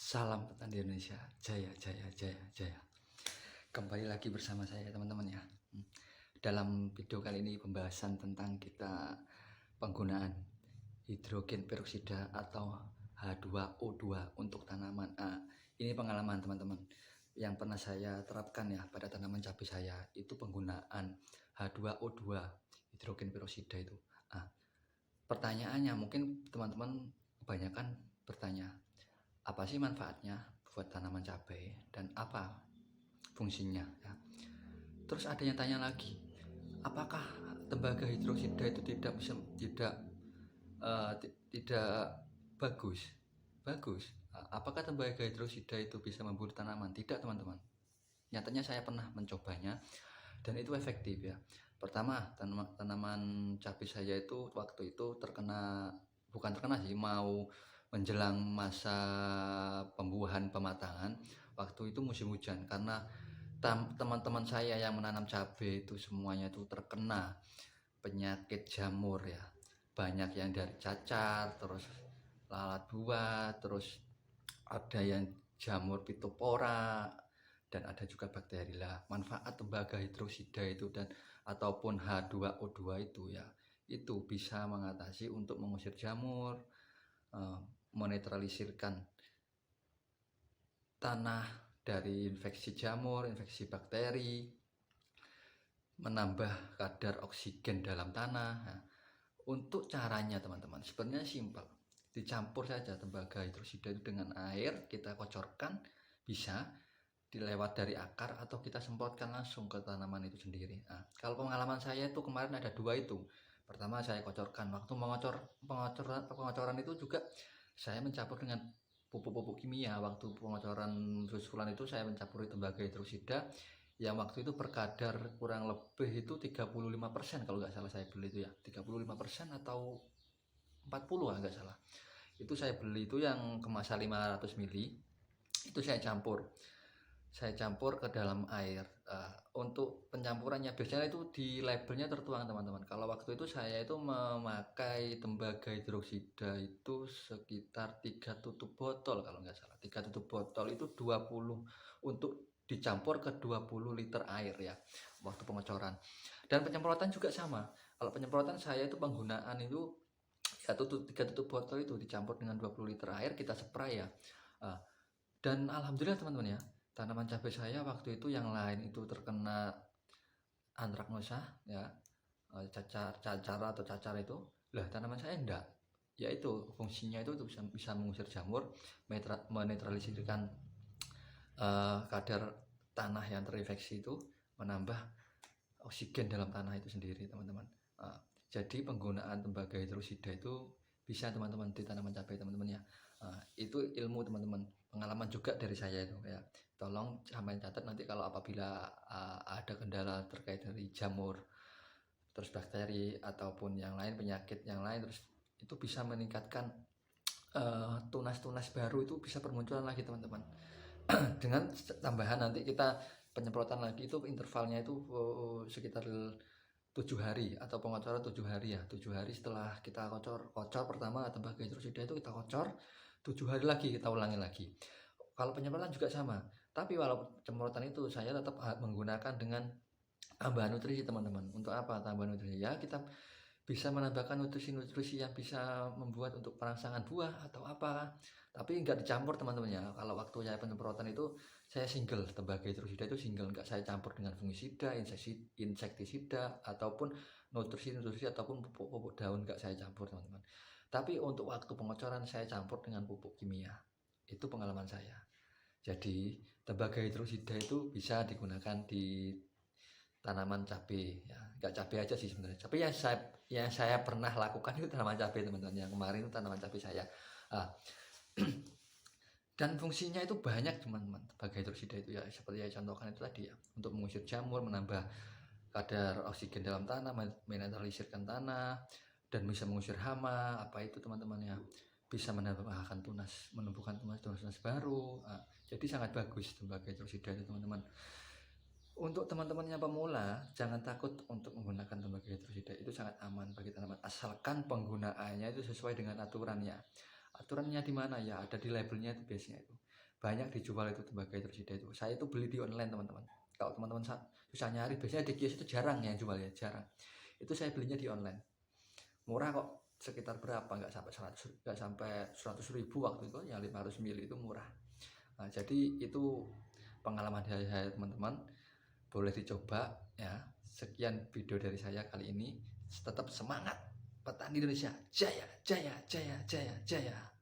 Salam petani Indonesia, jaya, jaya, jaya, jaya. Kembali lagi bersama saya teman-teman ya. Dalam video kali ini pembahasan tentang kita penggunaan hidrogen peroksida atau H2O2 untuk tanaman. Ini pengalaman teman-teman yang pernah saya terapkan ya pada tanaman cabai saya, itu penggunaan H2O2 hidrogen peroksida itu. Pertanyaannya mungkin teman-teman kebanyakan bertanya, apa sih manfaatnya buat tanaman cabai dan apa fungsinya ya. Terus ada yang tanya lagi, apakah tembaga hidrosida itu tidak bagus? Apakah tembaga hidrosida itu bisa membunuh tanaman? Tidak teman-teman. Nyatanya saya pernah mencobanya dan itu efektif ya. Pertama, tanaman cabai saya itu waktu itu bukan terkena sih, mau menjelang masa pembuahan pematangan. Waktu itu musim hujan, karena teman-teman saya yang menanam cabai itu semuanya itu terkena penyakit jamur ya. Banyak yang dari cacar, terus lalat buah, terus ada yang jamur pitopora, dan ada juga bakteri lah. Manfaat tembaga hidrosida itu dan ataupun H2O2 itu ya, itu bisa mengatasi untuk mengusir jamur, menetralisirkan tanah dari infeksi jamur, infeksi bakteri, menambah kadar oksigen dalam tanah. Untuk caranya teman-teman sebenarnya simpel, dicampur saja tembaga hidrosida itu dengan air, kita kocorkan, bisa dilewat dari akar atau kita semprotkan langsung ke tanaman itu sendiri. Kalau pengalaman saya itu kemarin ada dua itu. Pertama saya kocorkan, waktu pengocoran itu juga saya mencampur dengan pupuk-pupuk kimia. Waktu pengocoran susulan itu saya mencampuri tembaga hidrosida yang waktu itu berkadar kurang lebih itu 35% kalau nggak salah saya beli itu ya, 35% atau 40 nggak salah. Itu saya beli itu yang kemasan 500 ml, itu saya campur ke dalam air. Untuk pencampurannya biasanya itu di labelnya tertuang teman-teman. Kalau waktu itu saya itu memakai tembaga hidrosida itu sekitar 3 tutup botol kalau nggak salah. 3 tutup botol itu 20 untuk dicampur ke 20 liter air ya waktu pengocoran. Dan penyemprotan juga sama. Kalau penyemprotan saya itu penggunaan itu ya 3 tutup botol itu dicampur dengan 20 liter air, kita spray ya. Dan alhamdulillah teman-teman ya, tanaman cabai saya waktu itu yang lain itu terkena antraknosa ya, cacar atau cacar itu, lah tanaman saya enggak. Yaitu fungsinya itu bisa mengusir jamur, menetralisirkan kadar tanah yang terinfeksi itu, menambah oksigen dalam tanah itu sendiri teman-teman. Jadi penggunaan tembaga hidrosida itu bisa teman-teman di tanaman cabai teman-teman ya. Itu ilmu teman-teman, pengalaman juga dari saya itu ya. Tolong sampai catat nanti kalau apabila ada kendala terkait dari jamur, terus bakteri ataupun yang lain, penyakit yang lain, terus itu bisa meningkatkan tunas-tunas baru itu bisa bermunculan lagi teman-teman. Dengan tambahan nanti kita penyemprotan lagi itu intervalnya itu sekitar 7 hari atau pengocoran 7 hari ya. 7 hari setelah kita kocor pertama tembaga hidrosida itu kita kocor, 7 hari lagi kita ulangi lagi. Kalau penyemprotan juga sama, tapi walau penyemprotan itu saya tetap menggunakan dengan tambahan nutrisi teman-teman. Untuk apa tambahan nutrisi? Ya kita bisa menambahkan nutrisi-nutrisi yang bisa membuat untuk perangsangan buah atau apa, tapi nggak dicampur teman-teman ya. Kalau waktu saya penyemprotan itu saya single, tembaga hidrosida itu single, nggak saya campur dengan fungisida, insektisida ataupun nutrisi ataupun pupuk daun, nggak saya campur teman-teman. Tapi untuk waktu pengocoran saya campur dengan pupuk kimia. Itu pengalaman saya. Jadi tembaga hidrosida itu bisa digunakan di tanaman cabai ya, nggak cabai aja sih sebenarnya, tapi yang saya pernah lakukan itu tanaman cabai teman-teman. Yang kemarin itu tanaman cabai saya. Dan fungsinya itu banyak teman-teman tembaga hidrosida itu ya, seperti yang contohkan itu tadi ya, untuk mengusir jamur, menambah kadar oksigen dalam tanah, menetralisirkan tanah, dan bisa mengusir hama. Apa itu teman-teman ya, bisa menambahkan menumbuhkan tunas baru. Jadi sangat bagus tembaga hidrosida itu teman-teman. Untuk teman-teman yang pemula, jangan takut untuk menggunakan tembaga hidrosida, itu sangat aman bagi tanaman asalkan penggunaannya itu sesuai dengan aturannya. Aturannya di mana ya, ada di labelnya itu biasanya itu. banyak dijual itu tembakau hidrosida itu. Saya itu beli di online teman-teman. Kalau teman-teman susah nyari, biasanya di kios itu jarang yang jual ya, jarang. Itu saya belinya di online. Murah kok, sekitar berapa? Nggak sampai 100 ribu waktu itu, yang 500 ml itu murah. Nah, jadi itu pengalaman saya teman-teman, boleh dicoba ya. Sekian video dari saya kali ini. Tetap semangat, petani Indonesia jaya, jaya, jaya, jaya, jaya.